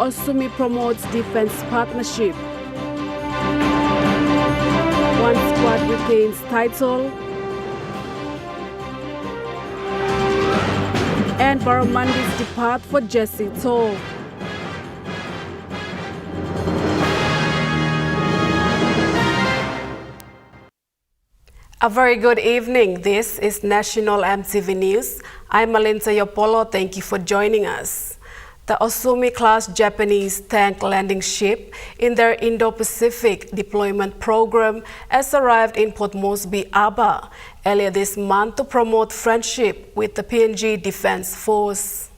Osumi promotes defense partnership. Wan Squad retains title. And Barramundis depart for Jesse Toll. A very good evening. This is National EMTV News. I'm Malinta Yopolo. Thank you for joining us. The Osumi-class Japanese tank landing ship in their Indo-Pacific deployment program has arrived in Port Moresby Harbour earlier this month to promote friendship with the PNG Defence Force.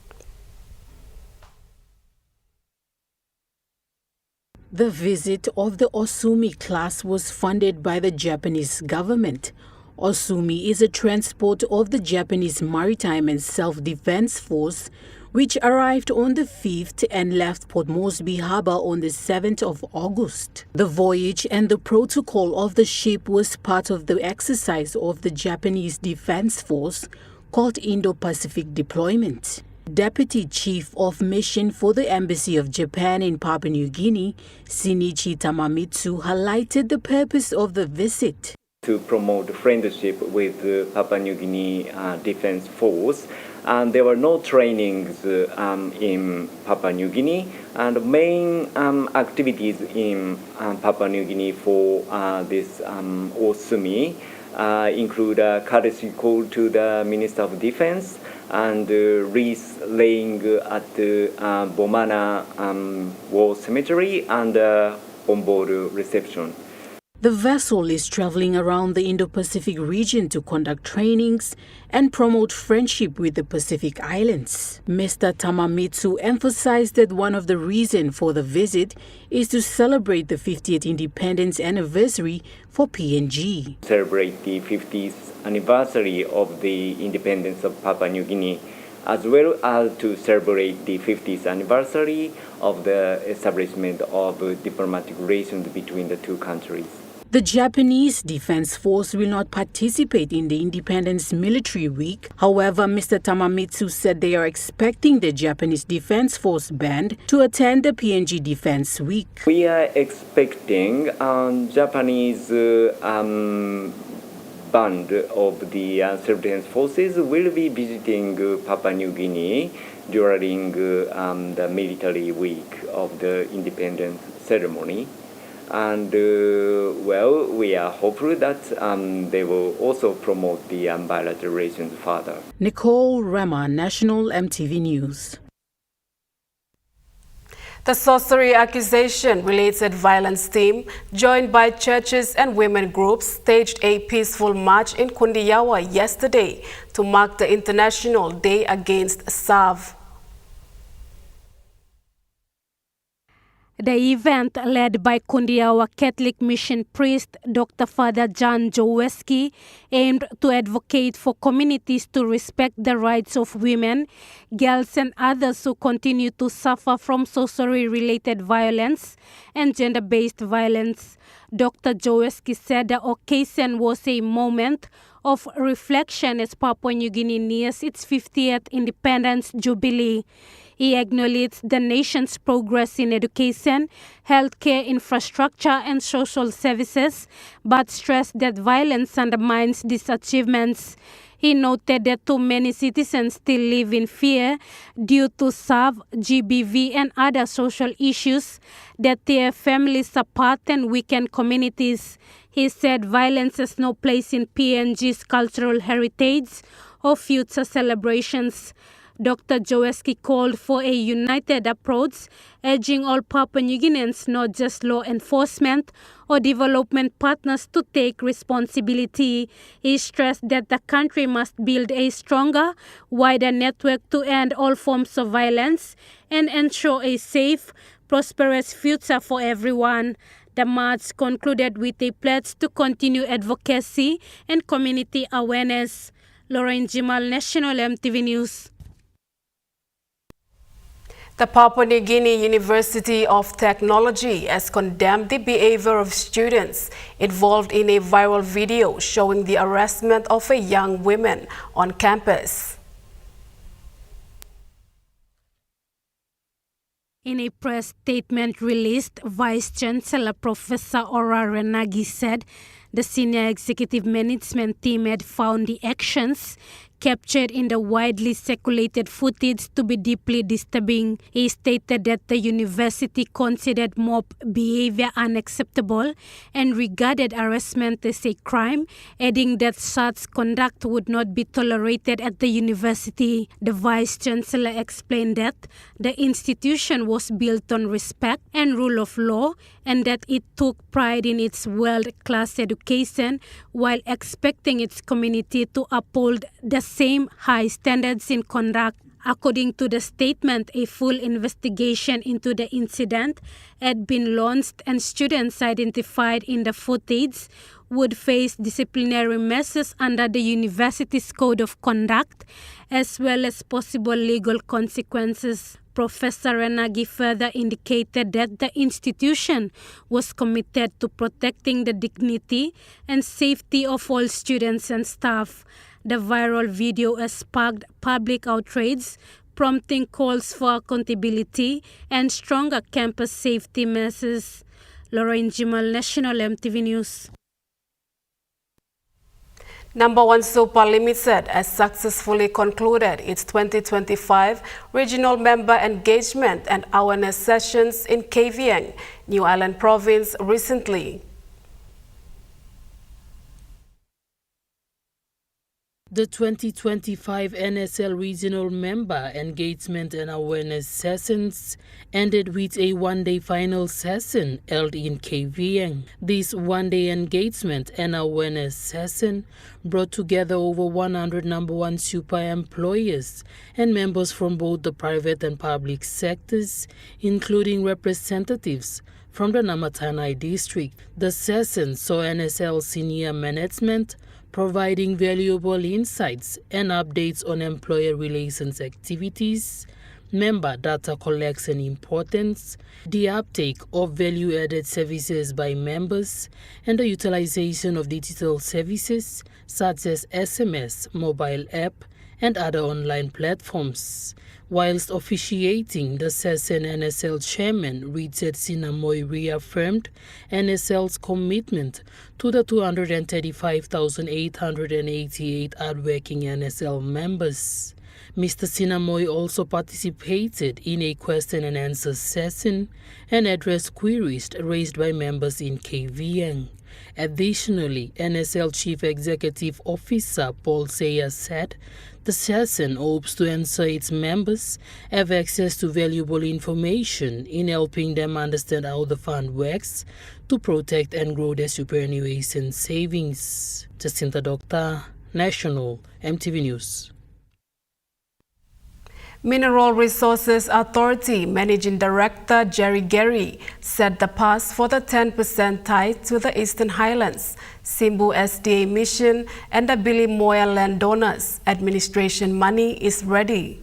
The visit of the Osumi class was funded by the Japanese government. Osumi is a transport of the Japanese Maritime and Self-Defense Force, which arrived on the 5th and left Port Moresby Harbour on the 7th of August. The voyage and the protocol of the ship was part of the exercise of the Japanese Defense Force called Indo-Pacific Deployment. Deputy Chief of Mission for the Embassy of Japan in Papua New Guinea, Shinichi Tamamitsu, highlighted the purpose of the visit. To promote friendship with the Papua New Guinea Defense Force. And there were no trainings in Papua New Guinea, and main activities in Papua New Guinea for this Osumi include a courtesy call to the Minister of Defense and wreath laying at the Bomana War Cemetery and on-board reception. The vessel is traveling around the Indo-Pacific region to conduct trainings and promote friendship with the Pacific Islands. Mr. Tamamitsu emphasized that one of the reasons for the visit is to celebrate the 50th independence anniversary for PNG. Celebrate the 50th anniversary of the independence of Papua New Guinea, as well as to celebrate the 50th anniversary of the establishment of diplomatic relations between the two countries. The Japanese Defense Force will not participate in the Independence Military Week. However, Mr. Tamamitsu said they are expecting the Japanese Defense Force band to attend the PNG Defense Week. We are expecting Japanese band of the self-defense forces will be visiting Papua New Guinea during the military week of the independence ceremony. And we are hopeful that they will also promote the bilateral relations further. Nicole Rema, National EMTV News. The sorcery accusation-related violence team, joined by churches and women groups, staged a peaceful march in Kundiyawa yesterday to mark the International Day Against SAV. The event, led by Kundiyawa Catholic Mission priest Dr. Father John Joweski, aimed to advocate for communities to respect the rights of women, girls and others who continue to suffer from sorcery-related violence and gender-based violence. Dr. Joweski said the occasion was a moment of reflection as Papua New Guinea nears its 50th independence jubilee. He acknowledged the nation's progress in education, healthcare infrastructure and social services, but stressed that violence undermines these achievements. He noted that too many citizens still live in fear due to SAV, GBV and other social issues that tear families apart and weaken communities. He said violence has no place in PNG's cultural heritage or future celebrations. Dr. Joweski called for a united approach, urging all Papua New Guineans, not just law enforcement or development partners, to take responsibility. He stressed that the country must build a stronger, wider network to end all forms of violence and ensure a safe, prosperous future for everyone. The march concluded with a pledge to continue advocacy and community awareness. Lauren Jimal, National EMTV News. The Papua New Guinea University of Technology has condemned the behavior of students involved in a viral video showing the harassment of a young woman on campus. In a press statement released, Vice-Chancellor Professor Ora Renagi said the senior executive management team had found the actions captured in the widely circulated footage to be deeply disturbing. He stated that the university considered mob behavior unacceptable and regarded harassment as a crime, adding that such conduct would not be tolerated at the university. The Vice-Chancellor explained that the institution was built on respect and rule of law, and that it took pride in its world-class education while expecting its community to uphold the same high standards in conduct. According to the statement, a full investigation into the incident had been launched, and students identified in the footage would face disciplinary measures under the university's code of conduct, as well as possible legal consequences. Professor Renagi further indicated that the institution was committed to protecting the dignity and safety of all students and staff. The viral video has sparked public outrage, prompting calls for accountability and stronger campus safety measures. Lauren Jimal, National EMTV News. Number 1 Super Limited has successfully concluded its 2025 Regional Member Engagement and Awareness Sessions in Kavieng, New Island Province recently. The 2025 NSL Regional Member Engagement and Awareness Sessions ended with a one-day final session held in Kavieng. This one-day engagement and awareness session brought together over 100 number 1 super employers and members from both the private and public sectors, including representatives from the Namatanai district. The session saw NSL senior management providing valuable insights and updates on employer relations activities, member data collection importance, the uptake of value-added services by members, and the utilization of digital services such as SMS, mobile app, and other online platforms. Whilst officiating the session, NSL Chairman Richard Sinamoy reaffirmed NSL's commitment to the 235,888 hardworking NSL members. Mr. Sinamoy also participated in a question and answer session and addressed queries raised by members in Kavieng. Additionally, NSL Chief Executive Officer Paul Seya said the session hopes to ensure its members have access to valuable information in helping them understand how the fund works to protect and grow their superannuation savings. Jacinta Doctor, National EMTV News. Mineral Resources Authority Managing Director Jerry Gary set the path for the 10% tie to the Eastern Highlands, Simbu SDA mission, and the Billy Moya landowners. Administration money is ready.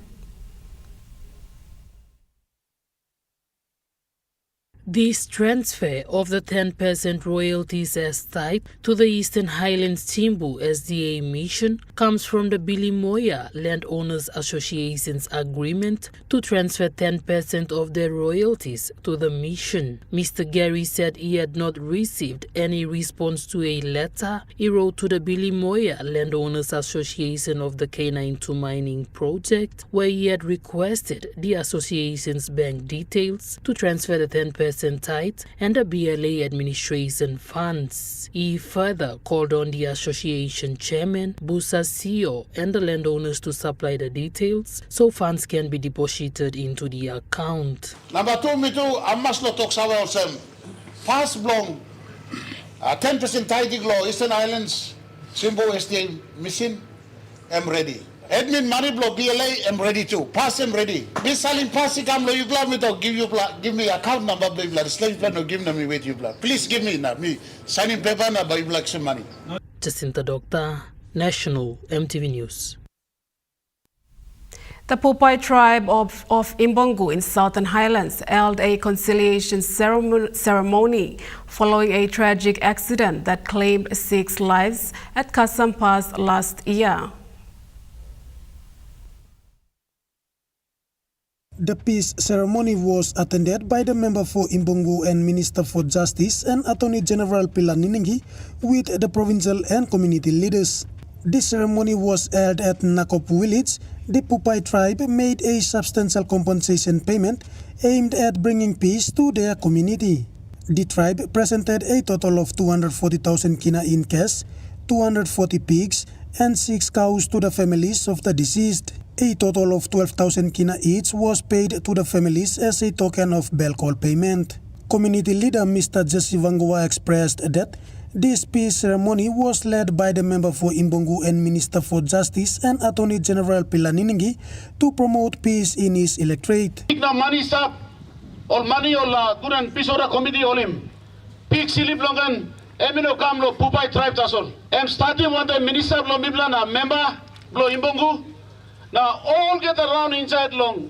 This transfer of the 10% royalties as type to the Eastern Highlands Simbu SDA mission comes from the Billy Moya Landowners Association's agreement to transfer 10% of their royalties to the mission. Mr. Gary said he had not received any response to a letter he wrote to the Billy Moya Landowners Association of the K92 mining project, where he had requested the association's bank details to transfer the 10% tithe and the BLA administration funds. He further called on the association chairman, Busa CEO, and the landowners to supply the details so funds can be deposited into the account. Number two, me too, I must not talk about some fast blown 10% tithing law, Eastern Islands, Simbo SDA mission, I'm ready. Admin money blow BLA, I'm ready too. Pass, I'm ready. Be selling pass, come lo you blood me to give me account number, baby blood. Slave plan no give me with you blood. Please give me now. Me signing paper na baby blood some money. Jacinta Doctor, National EMTV News. The Popai tribe of Imbongu in Southern Highlands held a conciliation ceremony following a tragic accident that claimed 6 lives at Kasam Pass last year. The peace ceremony was attended by the member for Imbongo and Minister for Justice and Attorney General Pilar Niningi with the provincial and community leaders. This ceremony was held at Nakop village. The Pupai tribe made a substantial compensation payment aimed at bringing peace to their community. The tribe presented a total of 240,000 kina in cash, 240 pigs, and 6 cows to the families of the deceased. A total of 12,000 kina each was paid to the families as a token of bell call payment. Community leader Mr. Jesse Vangoa expressed that this peace ceremony was led by the member for Imbongo and Minister for Justice and Attorney General Pilar Niningi to promote peace in his electorate. Money sap, all money all good and peace order committee all him. Peak silip longan, emino kam lo Pupai tribe tasol. Starting with the minister lo miblan a member lo Imbongo. Now all get around inside long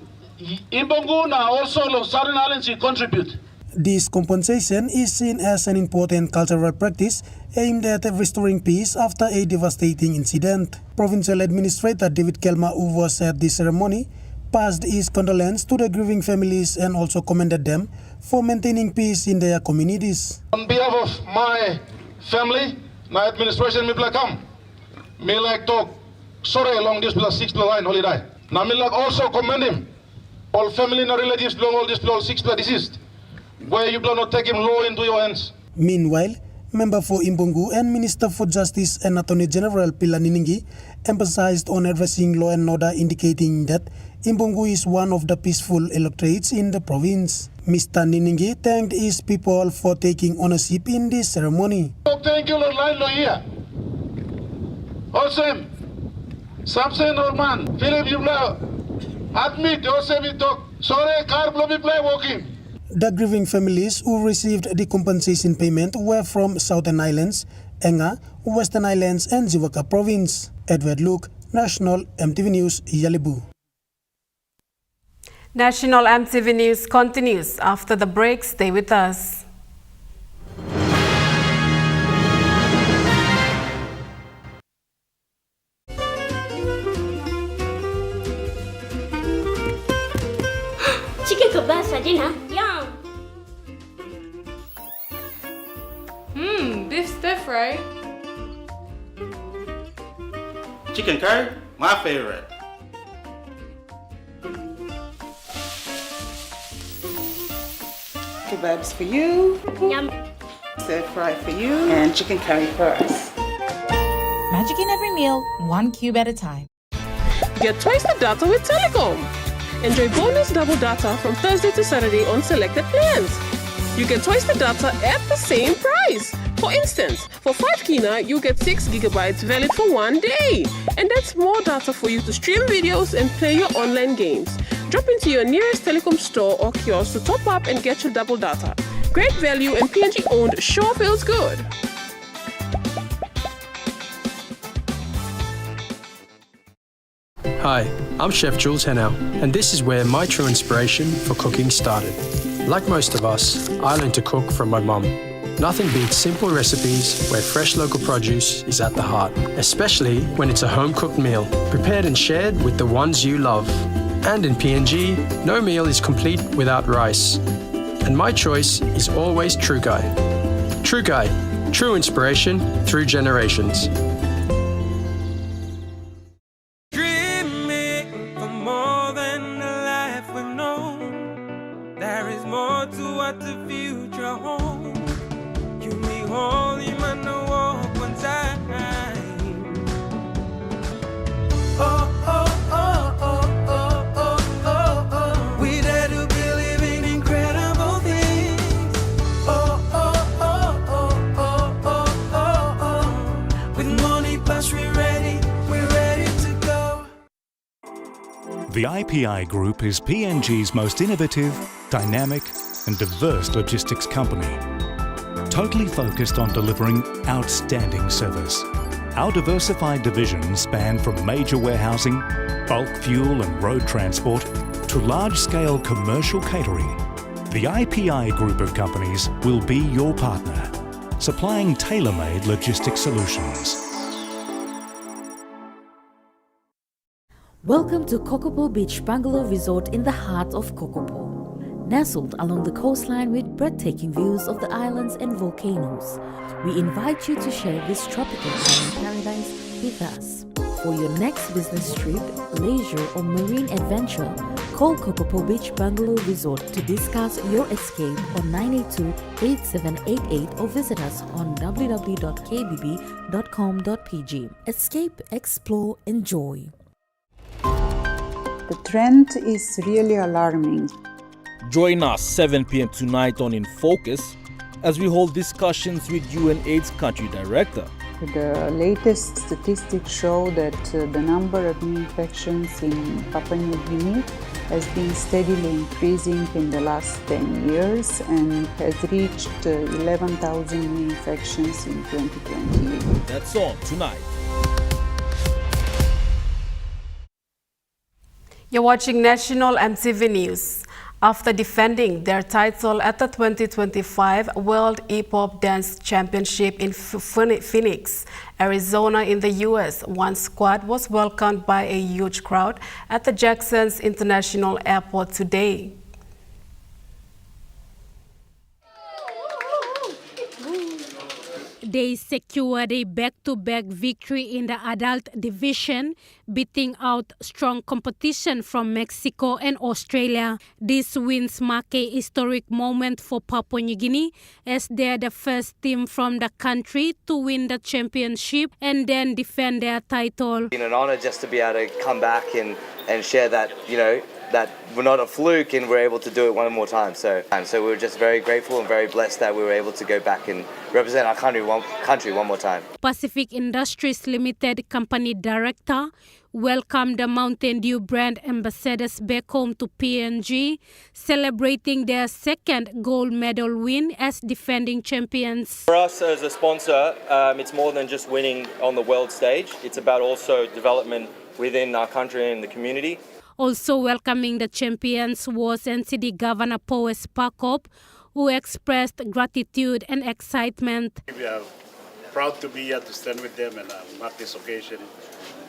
Imbongo now also long Southern Islands contribute. This compensation is seen as an important cultural practice aimed at restoring peace after a devastating incident. Provincial Administrator David Kelma, who was at the ceremony, passed his condolences to the grieving families and also commended them for maintaining peace in their communities. On behalf of my family, my administration, me come. Me like talk sorry along this plus 6 line holiday. Now me like also commend him. All family and relatives belong all this 6 deceased. Where you do not take him law into your hands. Meanwhile, member for Imbongo and Minister for Justice and Attorney General Pilar Niningi emphasized on addressing law and order, indicating that Imbongo is one of the peaceful electorates in the province. Mr. Niningi thanked his people for taking ownership in this ceremony. Oh, thank you, Lord Line here. Also, Samson Norman, Philip Yubla, admit, also we talk. Sorry, car blow play walking. The grieving families who received the compensation payment were from Southern Islands, Enga, Western Islands and Ziwaka Province. Edward Luke, National EMTV News, Yalibu. National EMTV News continues after the break. Stay with us. Chicken kebab saja na. Yum. Beef stir fry. Chicken curry, my favorite. Kebabs for you, Yum. stir fry for you, and chicken curry for us. Magic in every meal, 1 cube at a time. Get twice the data with Telecom. Enjoy bonus double data from Thursday to Saturday on selected plans. You get twice the data at the same price. For instance, for 5 kina, you get 6 gigabytes valid for 1 day. And that's more data for you to stream videos and play your online games. Drop into your nearest Telecom store or kiosk to top up and get your double data. Great value and PNG owned sure feels good. Hi, I'm Chef Jules Henao, and this is where my true inspiration for cooking started. Like most of us, I learned to cook from my mum. Nothing beats simple recipes where fresh local produce is at the heart, especially when it's a home-cooked meal, prepared and shared with the ones you love. And in PNG, no meal is complete without rice. And my choice is always True Guy. True Guy, true inspiration through generations. The IPI Group is PNG's most innovative, dynamic and diverse logistics company, totally focused on delivering outstanding service. Our diversified divisions span from major warehousing, bulk fuel and road transport to large-scale commercial catering. The IPI Group of companies will be your partner, supplying tailor-made logistics solutions. Welcome to Kokopo Beach Bungalow Resort in the heart of Kokopo. Nestled along the coastline with breathtaking views of the islands and volcanoes, we invite you to share this tropical island paradise with us. For your next business trip, leisure or marine adventure, call Kokopo Beach Bungalow Resort to discuss your escape on 982-8788 or visit us on www.kbb.com.pg. Escape, explore, enjoy. The trend is really alarming. Join us 7 p.m. tonight on In Focus as we hold discussions with UNAIDS Country Director. The latest statistics show that the number of new infections in Papua New Guinea has been steadily increasing in the last 10 years and has reached 11,000 new infections in 2020. That's on tonight. You're watching National MTV News. After defending their title at the 2025 World Hip Hop Dance Championship in Phoenix, Arizona in the U.S., Wan Squad was welcomed by a huge crowd at the Jackson's International Airport today. They secured a back-to-back victory in the adult division, beating out strong competition from Mexico and Australia. These wins mark a historic moment for Papua New Guinea, as they're the first team from the country to win the championship and then defend their title. It's been an honor just to be able to come back and share that, that we're not a fluke and we're able to do it one more time. So we're just very grateful and very blessed that we were able to go back and represent our country one more time. Pacific Industries Limited Company Director welcomed the Mountain Dew brand ambassadors back home to PNG, celebrating their second gold medal win as defending champions. For us as a sponsor, it's more than just winning on the world stage. It's about also development within our country and the community. Also welcoming the champions was NCD Governor Powes Pakop, who expressed gratitude and excitement. We are proud to be here to stand with them and mark this occasion.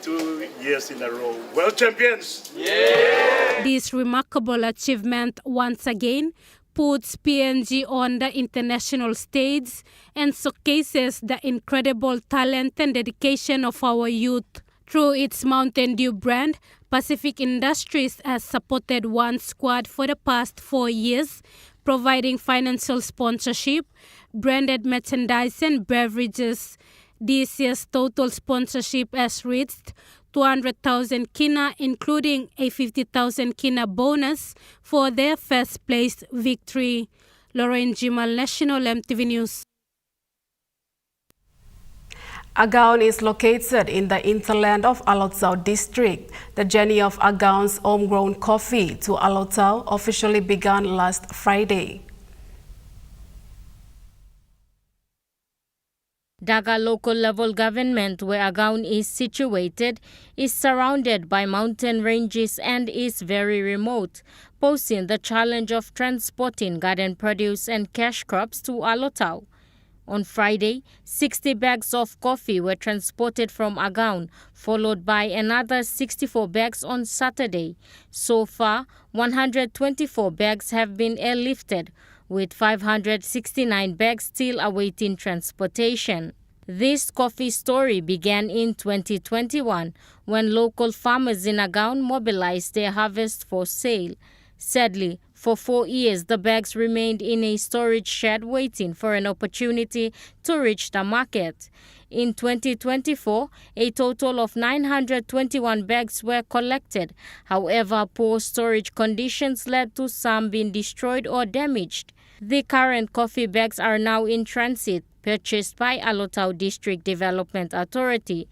2 years in a row, world champions! Yeah! This remarkable achievement once again puts PNG on the international stage and showcases the incredible talent and dedication of our youth. Through its Mountain Dew brand, Pacific Industries has supported Wan Squad for the past 4 years, providing financial sponsorship, branded merchandise and beverages. This year's total sponsorship has reached 200,000 kina, including a 50,000 kina bonus for their first place victory. Lauren Jimal, National MTV News. Agaun is located in the hinterland of Alotau district. The journey of Agaun's homegrown coffee to Alotau officially began last Friday. Daga local level government, where Agaun is situated, is surrounded by mountain ranges and is very remote, posing the challenge of transporting garden produce and cash crops to Alotau. On Friday, 60 bags of coffee were transported from Agaun, followed by another 64 bags on Saturday. So far, 124 bags have been airlifted, with 569 bags still awaiting transportation. This coffee story began in 2021, when local farmers in Agaun mobilized their harvest for sale. Sadly, for 4 years, the bags remained in a storage shed waiting for an opportunity to reach the market. In 2024, a total of 921 bags were collected. However, poor storage conditions led to some being destroyed or damaged. The current coffee bags are now in transit, purchased by Alotau District Development Authority.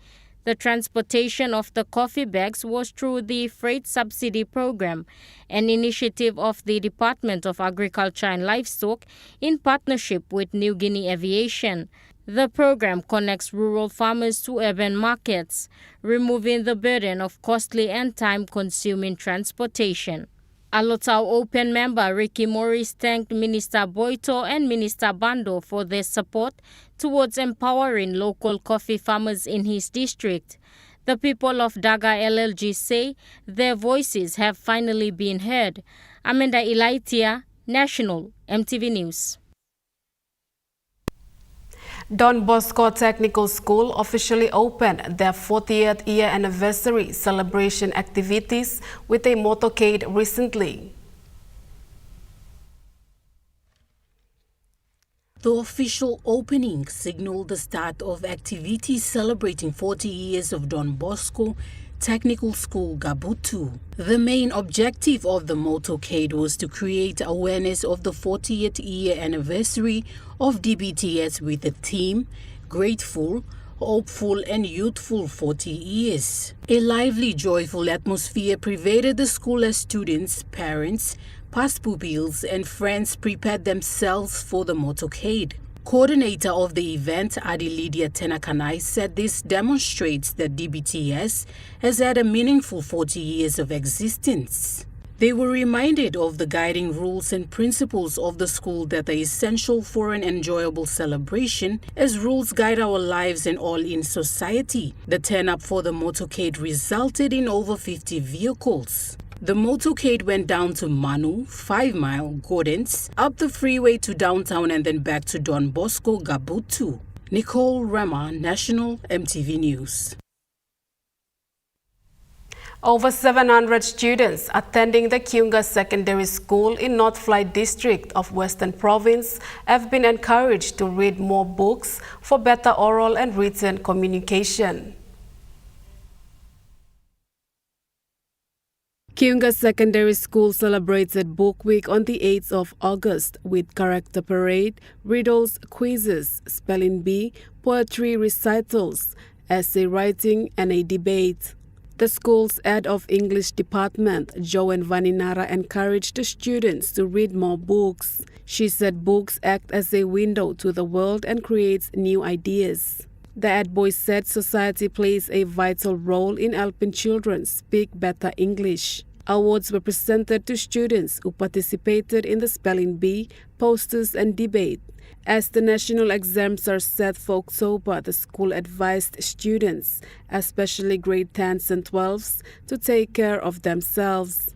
The transportation of the coffee bags was through the Freight Subsidy Program, an initiative of the Department of Agriculture and Livestock in partnership with New Guinea Aviation. The program connects rural farmers to urban markets, removing the burden of costly and time-consuming transportation. Alotau Open member Ricky Morris thanked Minister Boito and Minister Bando for their support towards empowering local coffee farmers in his district. The people of Daga LLG say their voices have finally been heard. Amanda Ilaitia, National EMTV News. Don Bosco Technical School officially opened their 40th year anniversary celebration activities with a motorcade recently. The official opening signaled the start of activities celebrating 40 years of Don Bosco Technical School Gabutu. The main objective of the motorcade was to create awareness of the 40th year anniversary of DBTS with the theme Grateful, Hopeful and Youthful 40 Years. A lively, joyful atmosphere pervaded the school as students, parents, past pupils and friends prepared themselves for the motorcade. Coordinator of the event, Adi Lydia Tenakanai, said this demonstrates that DBTS has had a meaningful 40 years of existence. They were reminded of the guiding rules and principles of the school that are essential for an enjoyable celebration, as rules guide our lives and all in society. The turn-up for the motorcade resulted in over 50 vehicles. The motorcade went down to Manu, 5 Mile, Gordons, up the freeway to downtown and then back to Don Bosco, Gabutu. Nicole Rama, National EMTV News. Over 700 students attending the Kiunga Secondary School in North Flight District of Western Province have been encouraged to read more books for better oral and written communication. Kiunga Secondary School celebrated Book Week on the 8th of August with character parade, riddles, quizzes, spelling bee, poetry recitals, essay writing, and a debate. The school's head of English department, Joan Vaninara, encouraged the students to read more books. She said books act as a window to the world and creates new ideas. The head boy said society plays a vital role in helping children speak better English. Awards were presented to students who participated in the spelling bee, posters and debate. As the national exams are set for October, the school advised students, especially grade 10s and 12s, to take care of themselves.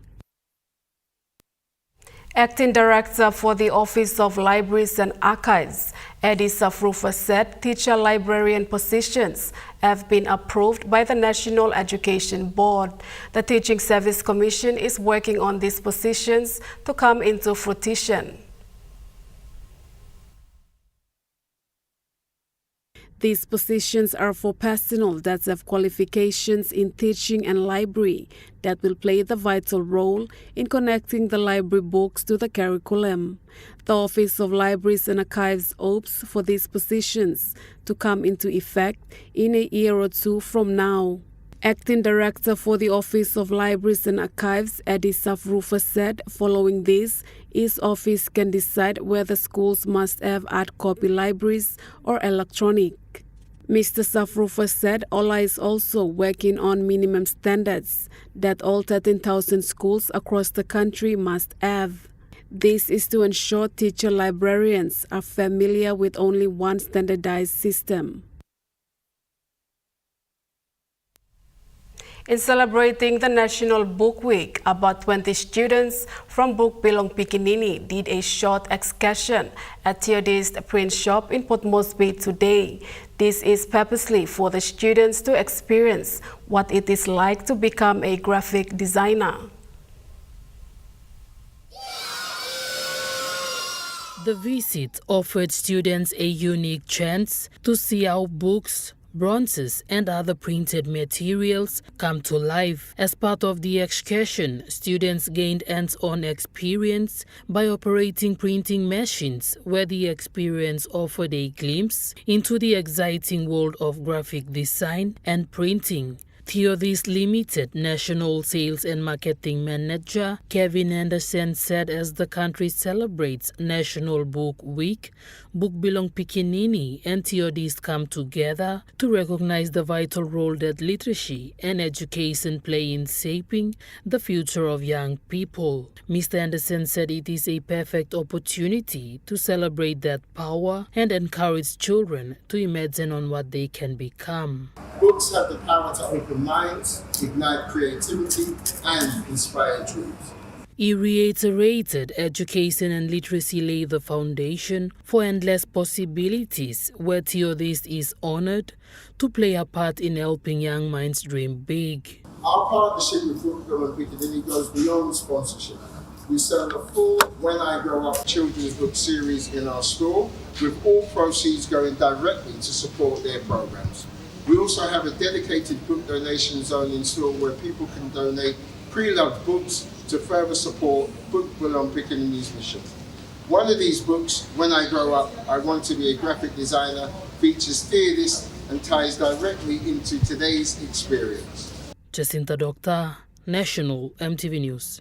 Acting Director for the Office of Libraries and Archives, Eddie Safrufa, said teacher librarian positions have been approved by the National Education Board. The Teaching Service Commission is working on these positions to come into fruition. These positions are for personnel that have qualifications in teaching and library that will play the vital role in connecting the library books to the curriculum. The Office of Libraries and Archives hopes for these positions to come into effect in a year or two from now. Acting Director for the Office of Libraries and Archives, Eddie Safrufa, said following this, his office can decide whether schools must have hard copy libraries or electronic. Mr. Safrufa said OLA is also working on minimum standards that all 13,000 schools across the country must have. This is to ensure teacher librarians are familiar with only one standardized system. In celebrating the National Book Week, about 20 students from Book Bilong Pikinini did a short excursion at Theodist Print Shop in Port Moresby today. This is purposely for the students to experience what it is like to become a graphic designer. The visit offered students a unique chance to see how books, bronzes and other printed materials come to life. As part of the excursion, students gained hands-on experience by operating printing machines, where the experience offered a glimpse into the exciting world of graphic design and printing. Theodist Limited National Sales and Marketing Manager Kevin Anderson said as the country celebrates National Book Week, Book Bilong Pikinini and Theodist come together to recognize the vital role that literacy and education play in shaping the future of young people. Mr. Anderson said it is a perfect opportunity to celebrate that power and encourage children to imagine on what they can become. Books have the power to open minds, ignite creativity, and inspire dreams. He reiterated education and literacy lay the foundation for endless possibilities, where Theodist is honored to play a part in helping young minds dream big. Our partnership with Football and Piccadilly goes beyond sponsorship. We sell the full When I Grow Up children's book series in our store, with all proceeds going directly to support their programs. We also have a dedicated book donation zone in store where people can donate pre-loved books to further support Football and Piccadilly's mission. One of these books, When I Grow Up, I Want to Be a Graphic Designer, features theories and ties directly into today's experience. Jacinta Doctor, National EMTV News.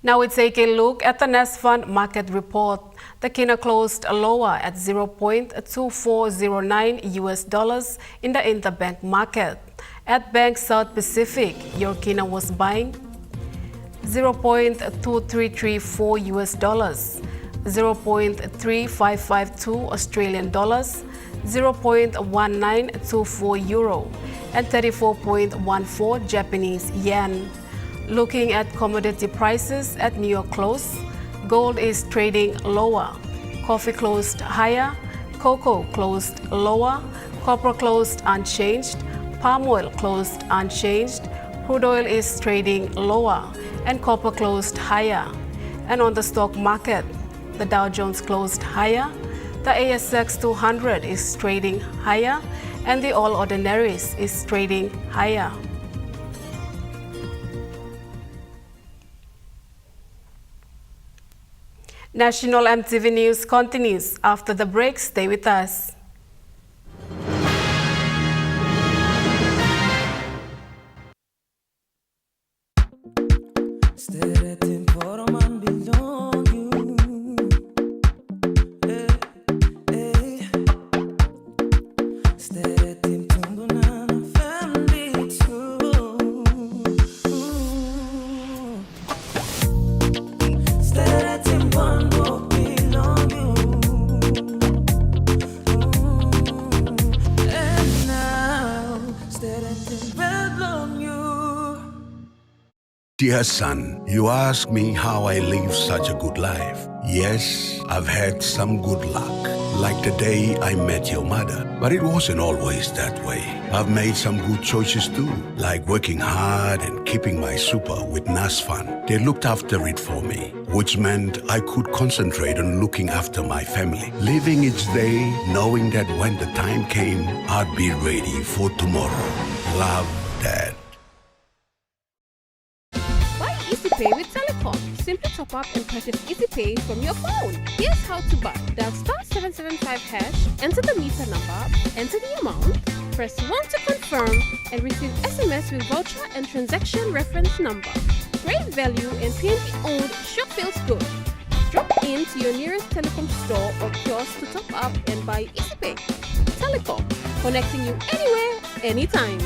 Now we take a look at the NASFund market report. The Kina closed lower at 0.2409 US dollars in the interbank market. At Bank South Pacific, your Kina was buying 0.2334 US dollars, 0.3552 Australian dollars, 0.1924 euro, and 34.14 Japanese yen. Looking at commodity prices at New York close, gold is trading lower, coffee closed higher, cocoa closed lower, copper closed unchanged, palm oil closed unchanged, crude oil is trading lower, and copper closed higher. And on the stock market, the Dow Jones closed higher, the ASX 200 is trading higher, and the All Ordinaries is trading higher. National EMTV News continues after the break. Stay with us. Dear son, you ask me how I live such a good life. Yes, I've had some good luck, like the day I met your mother. But it wasn't always that way. I've made some good choices too, like working hard and keeping my super with NASFund. They looked after it for me, which meant I could concentrate on looking after my family, living each day knowing that when the time came, I'd be ready for tomorrow. Love, Dad. EasyPay with Telecom. Simply top up and purchase EasyPay from your phone. Here's how to buy. Dial *775#, enter the meter number, enter the amount, press 1 to confirm, and receive SMS with voucher and transaction reference number. Great value and PNG-owned sure feels good. Drop in to your nearest Telecom store or kiosk to top up and buy EasyPay. Telecom, connecting you anywhere, anytime.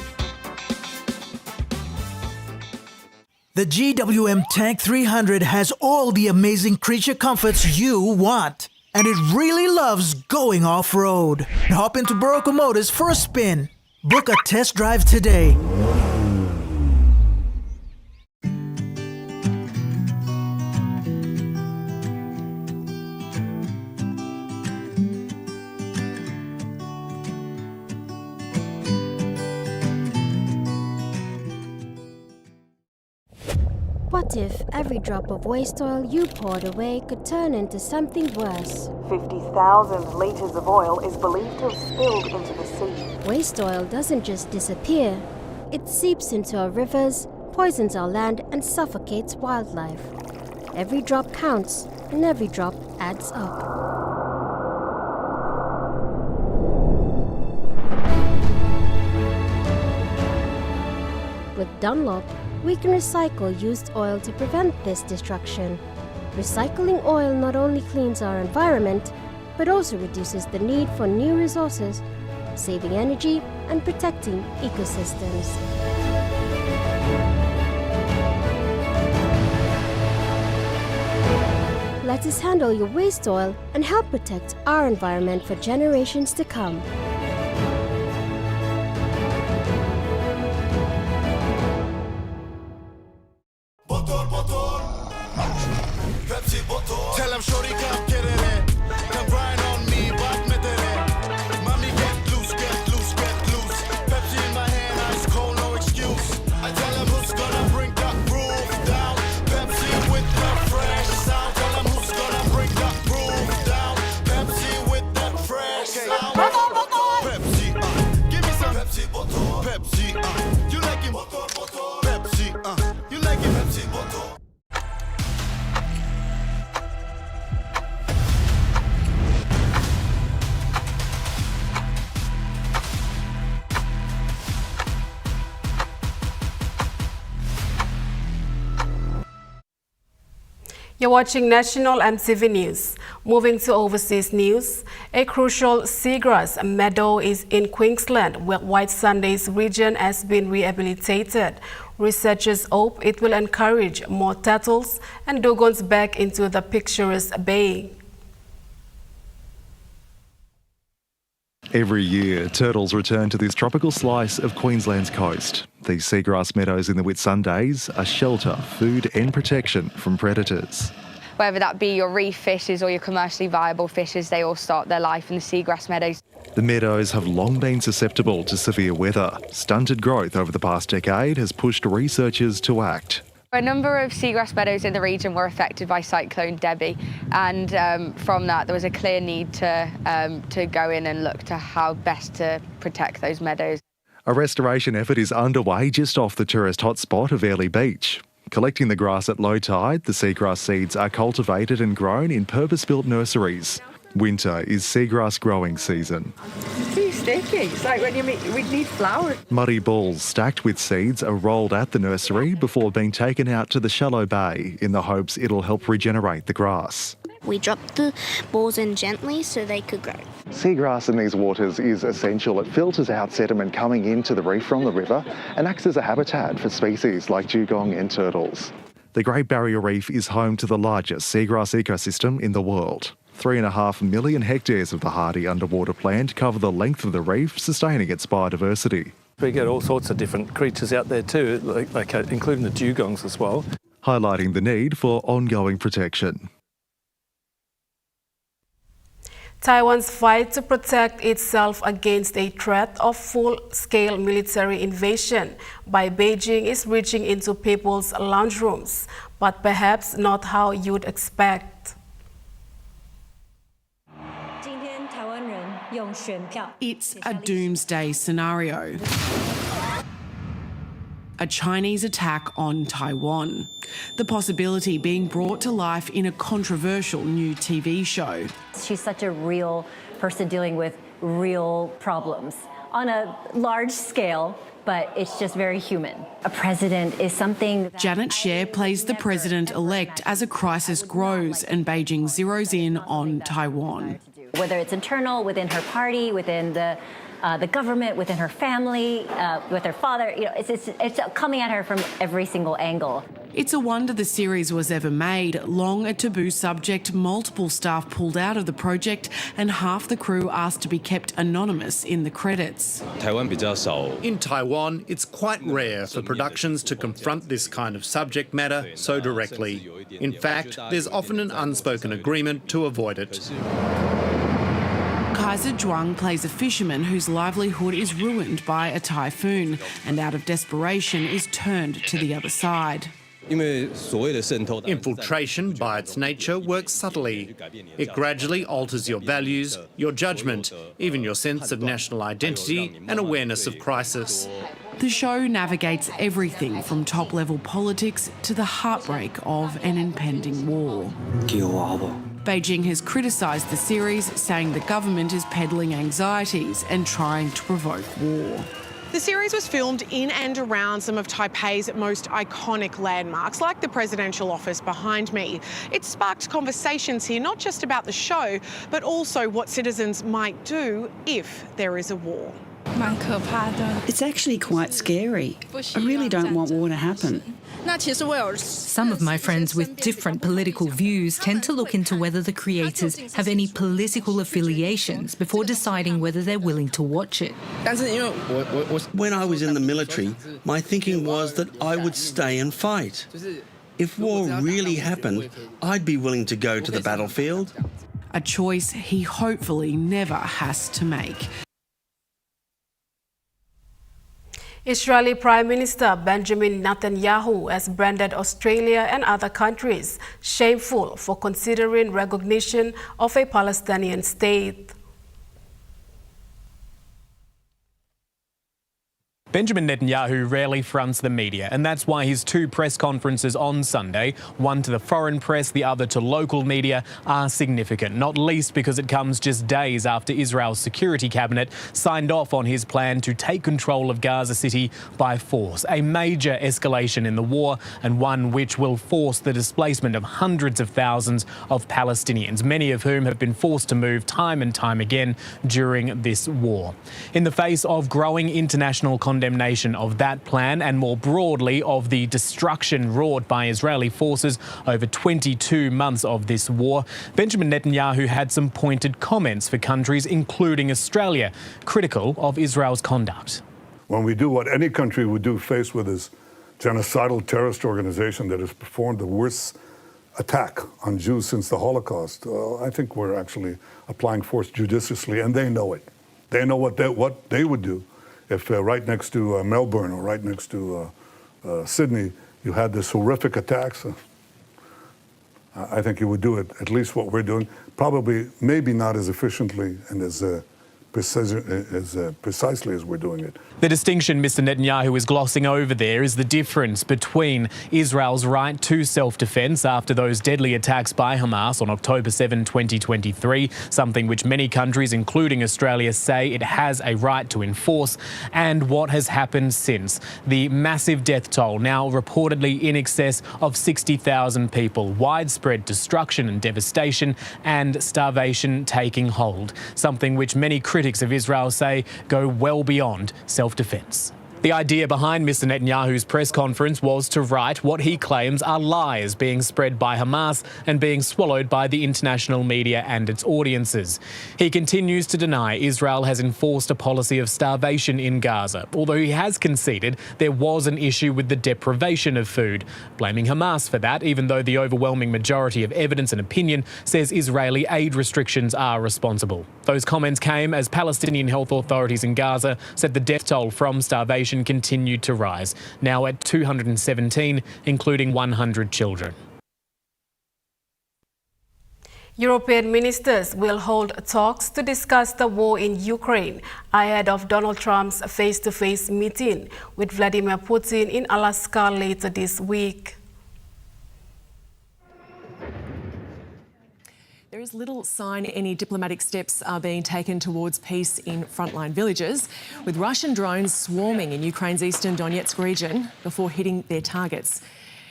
The GWM Tank 300 has all the amazing creature comforts you want. And it really loves going off-road. Hop into Barocco Motors for a spin. Book a test drive today. What if every drop of waste oil you poured away could turn into something worse? 50,000 liters of oil is believed to have spilled into the sea. Waste oil doesn't just disappear. It seeps into our rivers, poisons our land, and suffocates wildlife. Every drop counts, and every drop adds up. With Dunlop, we can recycle used oil to prevent this destruction. Recycling oil not only cleans our environment, but also reduces the need for new resources, saving energy and protecting ecosystems. Let us handle your waste oil and help protect our environment for generations to come. You're watching National MTV News. Moving to overseas news, a crucial seagrass meadow is in Queensland, where White Sands region has been rehabilitated. Researchers hope it will encourage more turtles and dugongs back into the picturesque bay. Every year, turtles return to this tropical slice of Queensland's coast. These seagrass meadows in the Whitsundays are shelter, food and protection from predators. Whether that be your reef fishes or your commercially viable fishes, they all start their life in the seagrass meadows. The meadows have long been susceptible to severe weather. Stunted growth over the past decade has pushed researchers to act. A number of seagrass meadows in the region were affected by Cyclone Debbie, and from that there was a clear need to go in and look to how best to protect those meadows. A restoration effort is underway just off the tourist hotspot of Airlie Beach. Collecting the grass at low tide, the seagrass seeds are cultivated and grown in purpose-built nurseries. Winter is seagrass growing season. It's too sticky. It's like when we need flour. Muddy balls stacked with seeds are rolled at the nursery before being taken out to the shallow bay in the hopes it'll help regenerate the grass. We dropped the balls in gently so they could grow. Seagrass in these waters is essential. It filters out sediment coming into the reef from the river and acts as a habitat for species like dugong and turtles. The Great Barrier Reef is home to the largest seagrass ecosystem in the world. 3.5 million hectares of the hardy underwater plant cover the length of the reef, sustaining its biodiversity. We get all sorts of different creatures out there too, like including the dugongs as well. Highlighting the need for ongoing protection. Taiwan's fight to protect itself against a threat of full-scale military invasion by Beijing is reaching into people's lounge rooms, but perhaps not how you'd expect. It's a doomsday scenario. A Chinese attack on Taiwan. The possibility being brought to life in a controversial new TV show. She's such a real person dealing with real problems on a large scale, but it's just very human. A president is something... Janet Sher plays the president-elect as a crisis grows and Beijing zeroes in on Taiwan. Whether it's internal, within her party, within the government, within her family, with her father, it's coming at her from every single angle. It's a wonder the series was ever made. Long a taboo subject, multiple staff pulled out of the project and half the crew asked to be kept anonymous in the credits. In Taiwan, it's quite rare for productions to confront this kind of subject matter so directly. In fact, there's often an unspoken agreement to avoid it. Kaiser Zhuang plays a fisherman whose livelihood is ruined by a typhoon and out of desperation is turned to the other side. Infiltration, by its nature, works subtly. It gradually alters your values, your judgment, even your sense of national identity and awareness of crisis. The show navigates everything from top-level politics to the heartbreak of an impending war. Beijing has criticised the series, saying the government is peddling anxieties and trying to provoke war. The series was filmed in and around some of Taipei's most iconic landmarks, like the presidential office behind me. It sparked conversations here, not just about the show, but also what citizens might do if there is a war. It's actually quite scary. I really don't want war to happen. Some of my friends with different political views tend to look into whether the creators have any political affiliations before deciding whether they're willing to watch it. When I was in the military, my thinking was that I would stay and fight. If war really happened, I'd be willing to go to the battlefield. A choice he hopefully never has to make. Israeli Prime Minister Benjamin Netanyahu has branded Australia and other countries shameful for considering recognition of a Palestinian state. Benjamin Netanyahu rarely fronts the media, and that's why his two press conferences on Sunday, one to the foreign press, the other to local media, are significant, not least because it comes just days after Israel's security cabinet signed off on his plan to take control of Gaza City by force, a major escalation in the war and one which will force the displacement of hundreds of thousands of Palestinians, many of whom have been forced to move time and time again during this war. In the face of growing international condemnation of that plan and more broadly of the destruction wrought by Israeli forces over 22 months of this war, Benjamin Netanyahu had some pointed comments for countries, including Australia, critical of Israel's conduct. When we do what any country would do faced with this genocidal terrorist organization that has performed the worst attack on Jews since the Holocaust, I think we're actually applying force judiciously, and they know it. They know what they would do if right next to Melbourne or right next to Sydney you had this horrific attacks. I think you would do it, at least what we're doing, probably maybe not as efficiently and as precisely as we're doing it. The distinction Mr. Netanyahu is glossing over there is the difference between Israel's right to self-defense after those deadly attacks by Hamas on October 7, 2023, something which many countries, including Australia, say it has a right to enforce, and what has happened since. The massive death toll, now reportedly in excess of 60,000 people, widespread destruction and devastation, and starvation taking hold, something which many critics of Israel say go well beyond self-defense. The idea behind Mr. Netanyahu's press conference was to write what he claims are lies being spread by Hamas and being swallowed by the international media and its audiences. He continues to deny Israel has enforced a policy of starvation in Gaza, although he has conceded there was an issue with the deprivation of food, blaming Hamas for that, even though the overwhelming majority of evidence and opinion says Israeli aid restrictions are responsible. Those comments came as Palestinian health authorities in Gaza said the death toll from starvation continued to rise, now at 217, including 100 children. European ministers will hold talks to discuss the war in Ukraine ahead of Donald Trump's face-to-face meeting with Vladimir Putin in Alaska later this week. There is little sign any diplomatic steps are being taken towards peace in frontline villages, with Russian drones swarming in Ukraine's eastern Donetsk region before hitting their targets.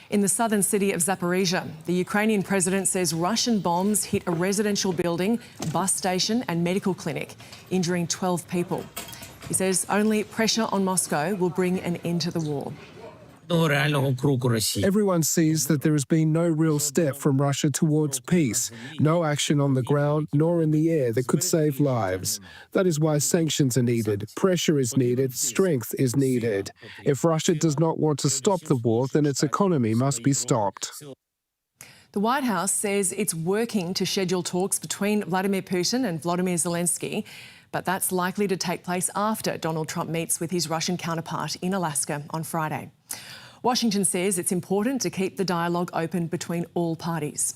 In the southern city of Zaporizhia, the Ukrainian president says Russian bombs hit a residential building, bus station and medical clinic, injuring 12 people. He says only pressure on Moscow will bring an end to the war. Everyone sees that there has been no real step from Russia towards peace, no action on the ground nor in the air that could save lives. That is why sanctions are needed, pressure is needed, strength is needed. If Russia does not want to stop the war, then its economy must be stopped. The White House says it's working to schedule talks between Vladimir Putin and Volodymyr Zelensky, but that's likely to take place after Donald Trump meets with his Russian counterpart in Alaska on Friday. Washington says it's important to keep the dialogue open between all parties.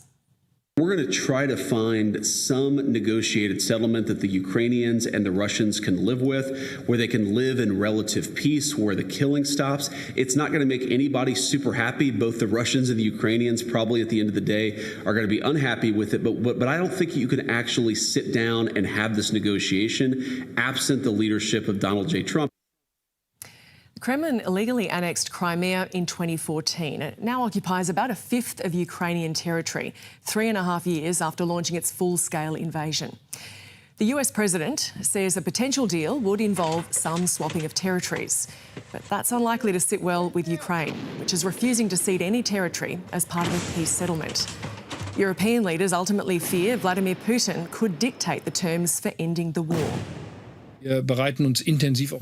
We're going to try to find some negotiated settlement that the Ukrainians and the Russians can live with, where they can live in relative peace, where the killing stops. It's not going to make anybody super happy. Both the Russians and the Ukrainians probably at the end of the day are going to be unhappy with it. But I don't think you can actually sit down and have this negotiation absent the leadership of Donald J. Trump. The Kremlin illegally annexed Crimea in 2014. It now occupies about a fifth of Ukrainian territory, 3.5 years after launching its full-scale invasion. The US president says a potential deal would involve some swapping of territories, but that's unlikely to sit well with Ukraine, which is refusing to cede any territory as part of a peace settlement. European leaders ultimately fear Vladimir Putin could dictate the terms for ending the war.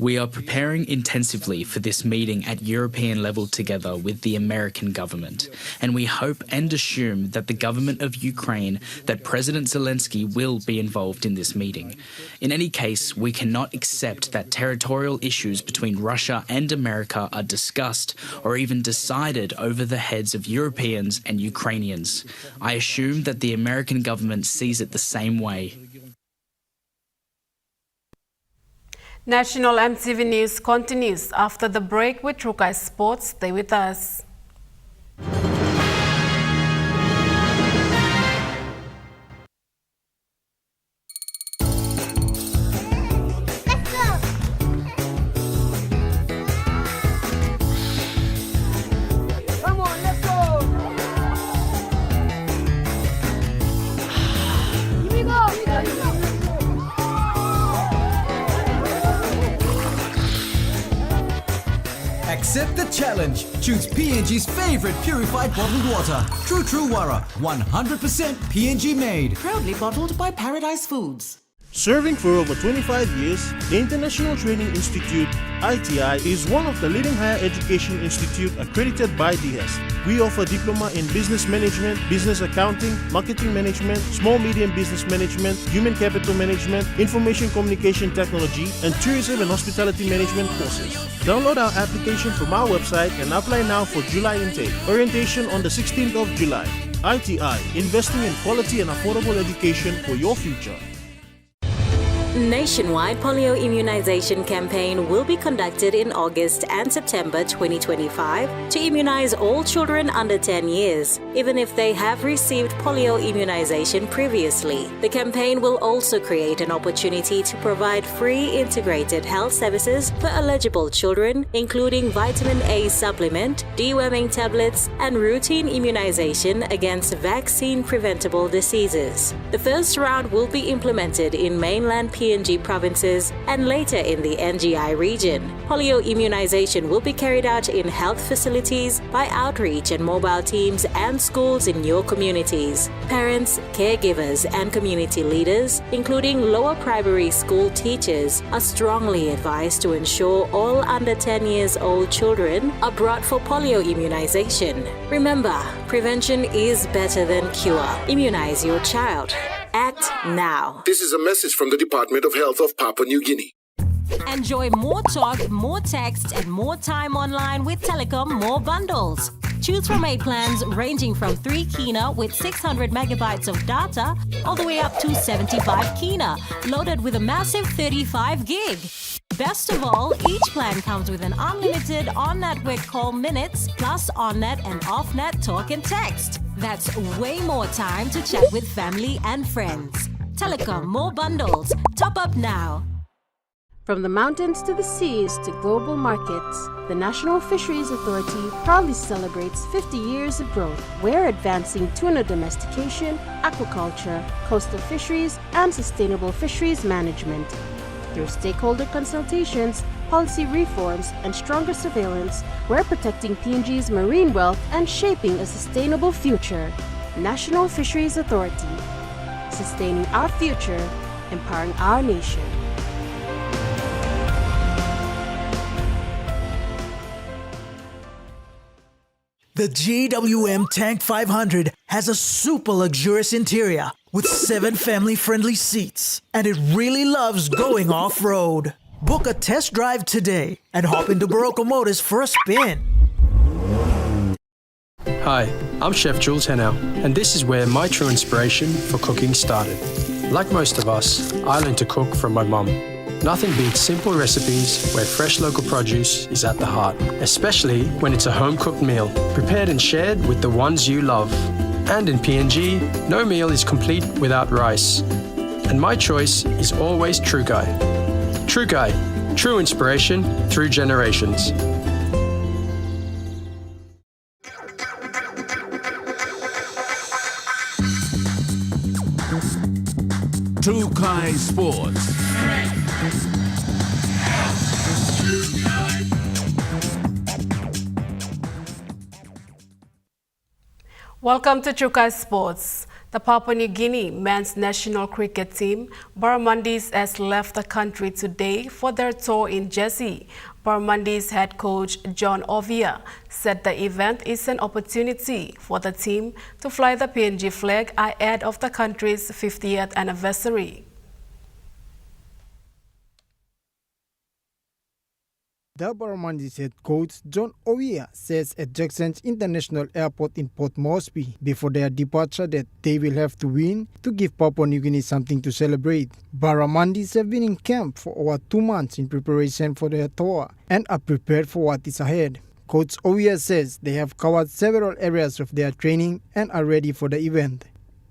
We are preparing intensively for this meeting at European level together with the American government, and we hope and assume that the government of Ukraine, that President Zelensky will be involved in this meeting. In any case, we cannot accept that territorial issues between Russia and America are discussed or even decided over the heads of Europeans and Ukrainians. I assume that the American government sees it the same way. National MTV News continues after the break with Trukai Sports. Stay with us. Accept the challenge. Choose PNG's favorite purified bottled water. True Wara, 100% PNG made. Proudly bottled by Paradise Foods. Serving for over 25 years, the International Training Institute, ITI, is one of the leading higher education institutes accredited by DS. We offer diploma in business management, business accounting, marketing management, small-medium business management, human capital management, information communication technology, and tourism and hospitality management courses. Download our application from our website and apply now for July intake. Orientation on the 16th of July. ITI, investing in quality and affordable education for your future. Nationwide polio immunization campaign will be conducted in August and September 2025 to immunize all children under 10 years, even if they have received polio immunization previously. The campaign will also create an opportunity to provide free integrated health services for eligible children, including vitamin A supplement, deworming tablets, and routine immunization against vaccine-preventable diseases. The first round will be implemented in mainland PNG provinces and later in the NGI region. Polio immunization will be carried out in health facilities by outreach and mobile teams and schools in your communities. Parents, caregivers, and community leaders, including lower primary school teachers, are strongly advised to ensure all under 10 years old children are brought for polio immunization. Remember, prevention is better than cure. Immunize your child. Act now. This is a message from the Department of Health of Papua New Guinea. Enjoy more talk, more text, and more time online with Telecom More Bundles. Choose from 8 plans ranging from 3 kina with 600 megabytes of data all the way up to 75 kina, loaded with a massive 35 gig. Best of all, each plan comes with an unlimited on-network call minutes plus on-net and off-net talk and text. That's way more time to chat with family and friends. Telecom More Bundles. Top up now. From the mountains to the seas to global markets, the National Fisheries Authority proudly celebrates 50 years of growth. We're advancing tuna domestication, aquaculture, coastal fisheries, and sustainable fisheries management. Through stakeholder consultations, policy reforms, and stronger surveillance, we're protecting PNG's marine wealth and shaping a sustainable future. National Fisheries Authority, sustaining our future, empowering our nation. The GWM Tank 500 has a super luxurious interior with 7 family-friendly seats, and it really loves going off-road. Book a test drive today and hop into Barocco Motors for a spin. Hi, I'm Chef Jules Henao, and this is where my true inspiration for cooking started. Like most of us, I learned to cook from my mum. Nothing beats simple recipes where fresh local produce is at the heart, especially when it's a home-cooked meal, prepared and shared with the ones you love. And in PNG, no meal is complete without rice. And my choice is always Trukai. Trukai, true inspiration through generations. Trukai Sports. Welcome to Trukai Sports. The Papua New Guinea men's national cricket team, Barramundis, has left the country today for their tour in Jersey. Barramundis head coach John Ovia said the event is an opportunity for the team to fly the PNG flag ahead of the country's 50th anniversary. The Barramundi head coach John Owiya says at Jackson's International Airport in Port Moresby before their departure that they will have to win to give Papua New Guinea something to celebrate. Barramundis have been in camp for over 2 months in preparation for their tour and are prepared for what is ahead. Coach Owiya says they have covered several areas of their training and are ready for the event.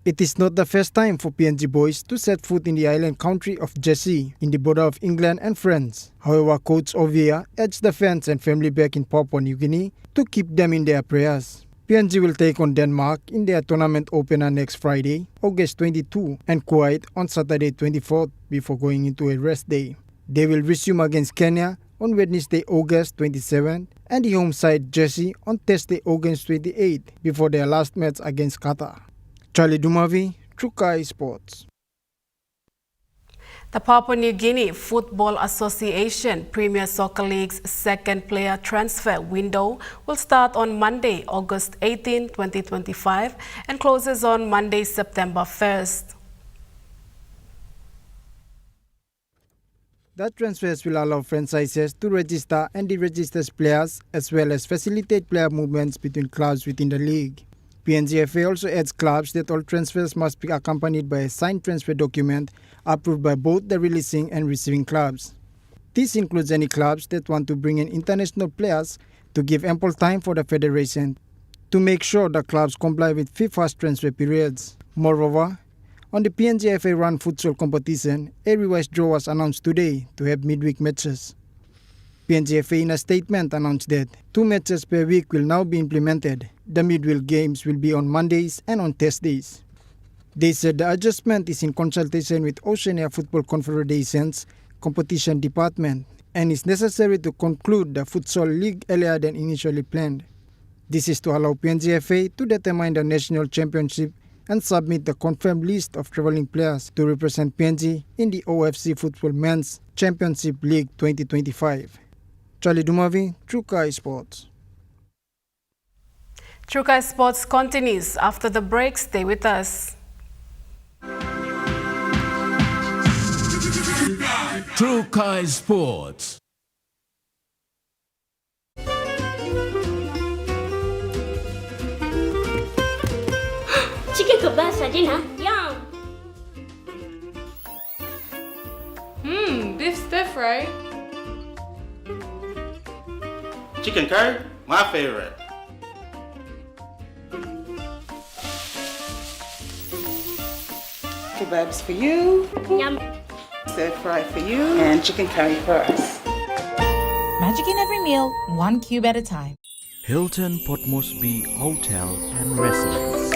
It is not the first time for PNG boys to set foot in the island country of Jersey in the border of England and France. However, Coach Owiya urged the fans and family back in Papua New Guinea to keep them in their prayers. PNG will take on Denmark in their tournament opener next Friday, August 22, and Kuwait on Saturday 24th before going into a rest day. They will resume against Kenya on Wednesday, August 27th, and the home side Jersey on Thursday, August 28th before their last match against Qatar. Charlie Dumavi, Trukai Sports. The Papua New Guinea Football Association Premier Soccer League's second player transfer window will start on Monday, August 18, 2025 and closes on Monday, September 1st. The transfers will allow franchises to register and deregister players as well as facilitate player movements between clubs within the league. PNGFA also adds clubs that all transfers must be accompanied by a signed transfer document approved by both the releasing and receiving clubs. This includes any clubs that want to bring in international players to give ample time for the federation to make sure the clubs comply with FIFA's transfer periods. Moreover, on the PNGFA-run futsal competition, a revised draw was announced today to have midweek matches. PNGFA in a statement announced that 2 matches per week will now be implemented. The midweek games will be on Mondays and on Thursdays. They said the adjustment is in consultation with Oceania Football Confederation's competition department and is necessary to conclude the futsal league earlier than initially planned. This is to allow PNGFA to determine the national championship and submit the confirmed list of travelling players to represent PNG in the OFC Football Men's Championship League 2025. Charlie Dumavi, Trukai Sports. Trukai Sports continues after the break. Stay with us. Trukai Sports. Chicken kebab saja nah. Yum. Beef stir fry. Chicken curry, my favorite. Kebabs for you. Yum. Stir fry for you. And chicken curry for us. Magic in every meal, 1 cube at a time. Hilton Port Moresby Hotel and Residence.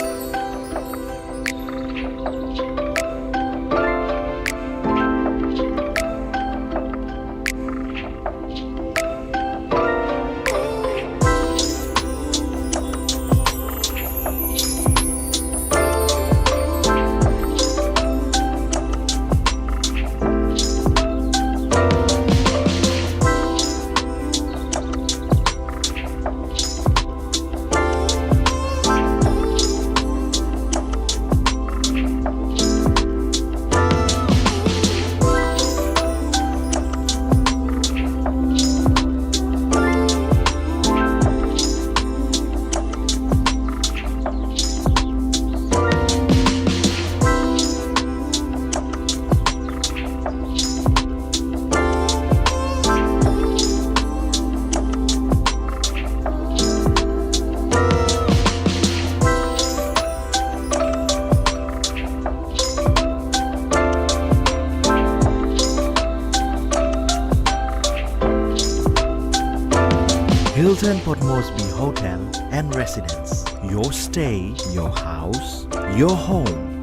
Hilton Port Moresby Hotel and Residence. Your stay, your house, your home.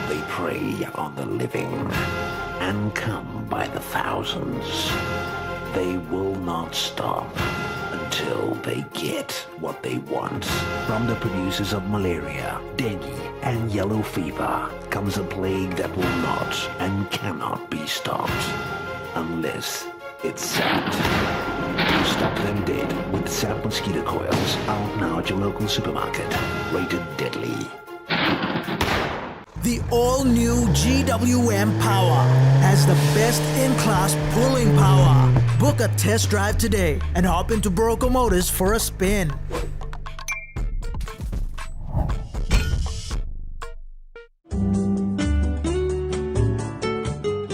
They prey on the living and come by the thousands. They will not stop until they get what they want. From the producers of malaria, dengue, and yellow fever comes a plague that will not and cannot be stopped unless it's sapped. Stop them dead with Sap mosquito coils. Out now at your local supermarket. Rated deadly. The all-new GWM Power has the best in-class pulling power. Book a test drive today and hop into Barocco Motors for a spin.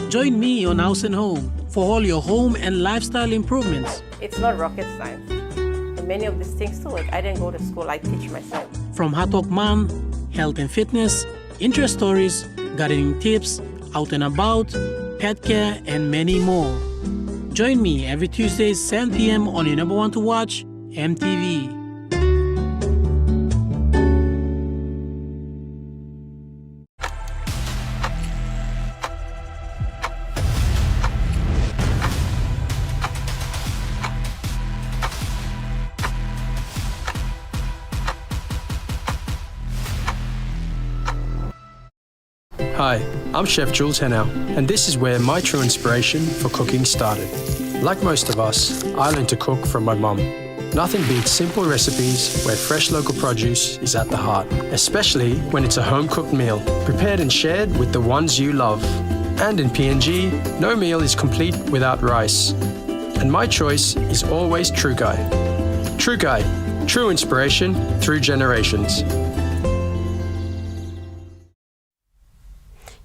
Join me on House and Home for all your home and lifestyle improvements. It's not rocket science. And many of these things too, like I didn't go to school, I teach myself. From Hot Talk Mom, health and fitness, interest stories, gardening tips, out and about, pet care, and many more. Join me every Tuesday, 7 p.m. on your number one to watch, EMTV. Hi, I'm Chef Jules Henao, and this is where my true inspiration for cooking started. Like most of us, I learned to cook from my mum. Nothing beats simple recipes where fresh local produce is at the heart, especially when it's a home-cooked meal, prepared and shared with the ones you love. And in PNG, no meal is complete without rice. And my choice is always True Guy. True Guy, true inspiration through generations.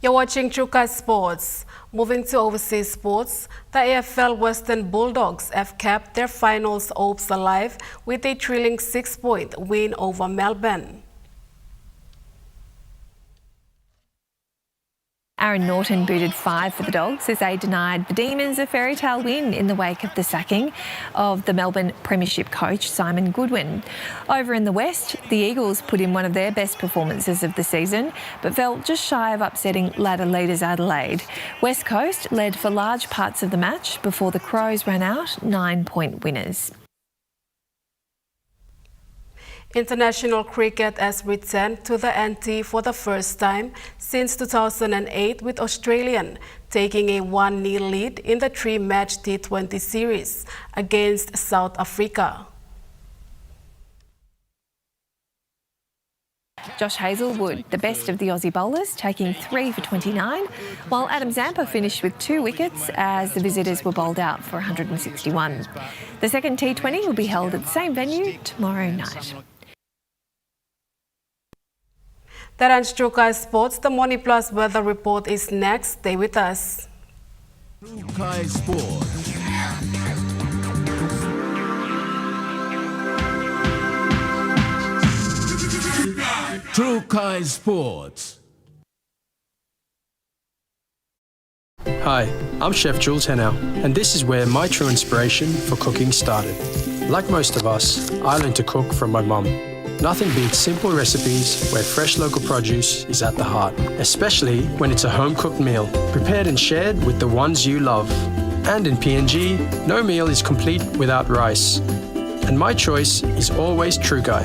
You're watching Chuka Sports. Moving to overseas sports, the AFL Western Bulldogs have kept their finals hopes alive with a thrilling 6-point win over Melbourne. Aaron Norton booted 5 for the Dogs as they denied the Demons a fairy tale win in the wake of the sacking of the Melbourne Premiership coach Simon Goodwin. Over in the West, the Eagles put in one of their best performances of the season but fell just shy of upsetting ladder leaders Adelaide. West Coast led for large parts of the match before the Crows ran out 9-point winners. International cricket has returned to the ante for the first time since 2008, with Australia taking a 1-0 lead in the 3-match T20 series against South Africa. Josh Hazlewood, the best of the Aussie bowlers, taking 3 for 29, while Adam Zampa finished with 2 wickets as the visitors were bowled out for 161. The second T20 will be held at the same venue tomorrow night. That ends Chuka Sports. The Money Plus weather report is next. Stay with us. Chuka Sports. Chuka Sports. Hi, I'm Chef Jules Henao, and this is where my true inspiration for cooking started. Like most of us, I learned to cook from my mum. Nothing beats simple recipes where fresh local produce is at the heart, especially when it's a home-cooked meal, prepared and shared with the ones you love. And in PNG, no meal is complete without rice. And my choice is always True Guy.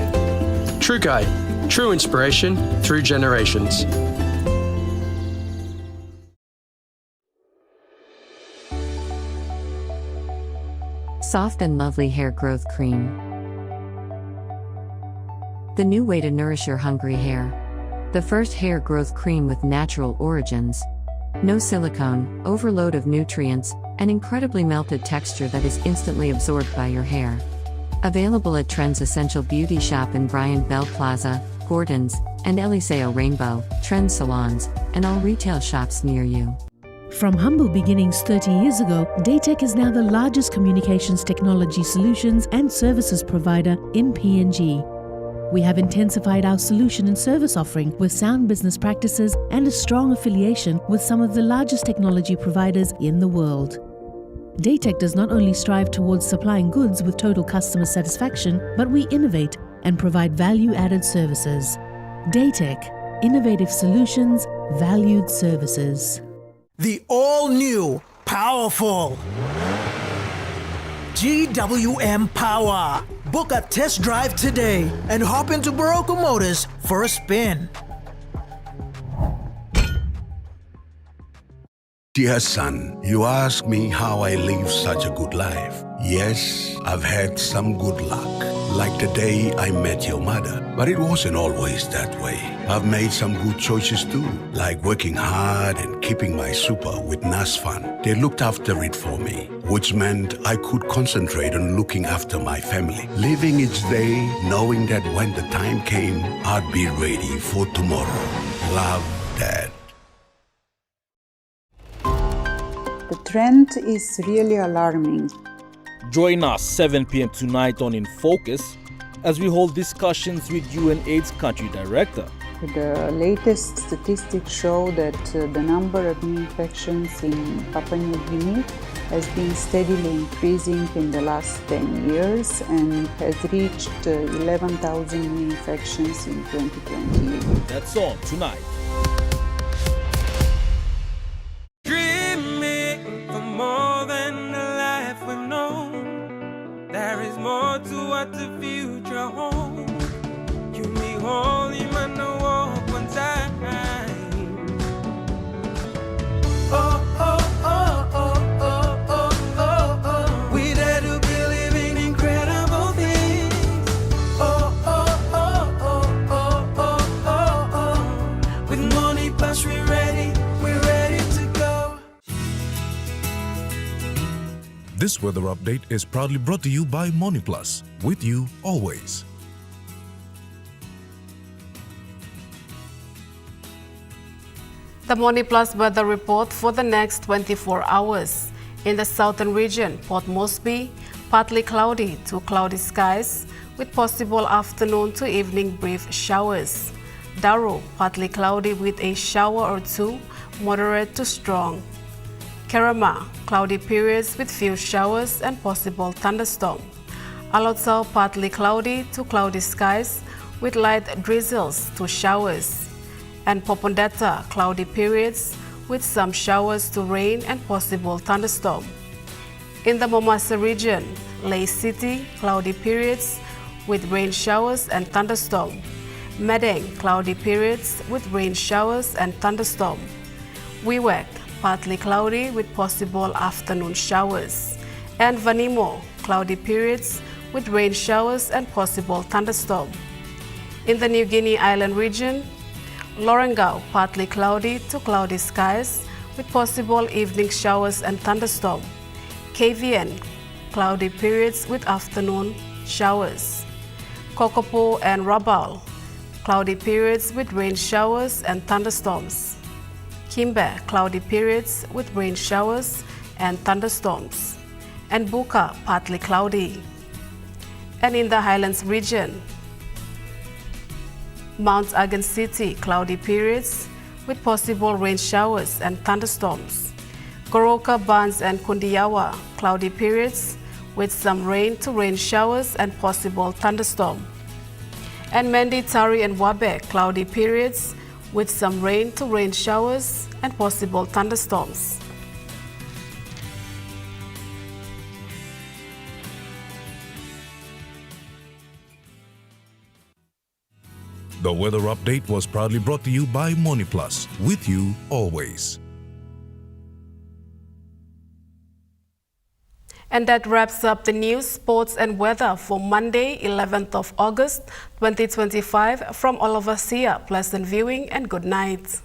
True Guy, true inspiration through generations. Soft and lovely hair growth cream. The new way to nourish your hungry hair. The first hair growth cream with natural origins. No silicone, overload of nutrients, and incredibly melted texture that is instantly absorbed by your hair. Available at Trends Essential Beauty Shop in Bryant Bell Plaza, Gordon's, and Eliseo Rainbow, Trends Salons, and all retail shops near you. From humble beginnings 30 years ago, Daytech is now the largest communications technology solutions and services provider in PNG. We have intensified our solution and service offering with sound business practices and a strong affiliation with some of the largest technology providers in the world. Daytech does not only strive towards supplying goods with total customer satisfaction, but we innovate and provide value-added services. Daytech, innovative solutions, valued services. The all-new, powerful GWM Power. Book a test drive today and hop into Barocco Motors for a spin. Dear son, you ask me how I live such a good life. Yes, I've had some good luck. like the day I met your mother. But it wasn't always that way. I've made some good choices too, like working hard and keeping my super with NASFAN. They looked after it for me, which meant I could concentrate on looking after my family, living each day knowing that when the time came, I'd be ready for tomorrow. Love, Dad. The trend is really alarming. Join us 7 p.m. tonight on In Focus as we hold discussions with UNAIDS Country Director. The latest statistics show that the number of new infections in Papua New Guinea has been steadily increasing in the last 10 years and has reached 11,000 new infections in 2020. That's on tonight. Dreaming for more than the life we've known. There is more to what the future holds. You me holy man, no walk one time. Oh, oh, oh, oh, oh, oh, oh, oh. We dare to be living incredible things. Oh, oh, oh, oh, oh, oh, oh, oh. With money plus we're ready to go. This weather update is proudly brought to you by Money Plus, with you always. The Money Plus weather report for the next 24 hours. In the southern region, Port Moresby, partly cloudy to cloudy skies with possible afternoon to evening brief showers. Daro, partly cloudy with a shower or two, moderate to strong. Kerama, cloudy periods with few showers and possible thunderstorm. Alotau, partly cloudy to cloudy skies with light drizzles to showers. And Popondetta, cloudy periods with some showers to rain and possible thunderstorm. In the Momasa region, Lay City, cloudy periods with rain showers and thunderstorm. Medeng, cloudy periods with rain showers and thunderstorm. Wewak, partly cloudy with possible afternoon showers. And Vanimo, cloudy periods with rain showers and possible thunderstorm. In the New Guinea Island region, Lorengau, partly cloudy to cloudy skies with possible evening showers and thunderstorm. KVN, cloudy periods with afternoon showers. Kokopo and Rabaul, cloudy periods with rain showers and thunderstorms. Kimbe, cloudy periods with rain showers and thunderstorms. And Buka, partly cloudy. And in the Highlands region, Mount Agan City, cloudy periods with possible rain showers and thunderstorms. Goroka, Barnes and Kundiawa, cloudy periods with some rain to rain showers and possible thunderstorm. And Mendi, Tari and Wabe, cloudy periods with some rain to rain showers and possible thunderstorms. The weather update was proudly brought to you by Money Plus, with you always. And that wraps up the news, sports and weather for Monday, 11th of August, 2025. From all of us here, pleasant viewing and good night.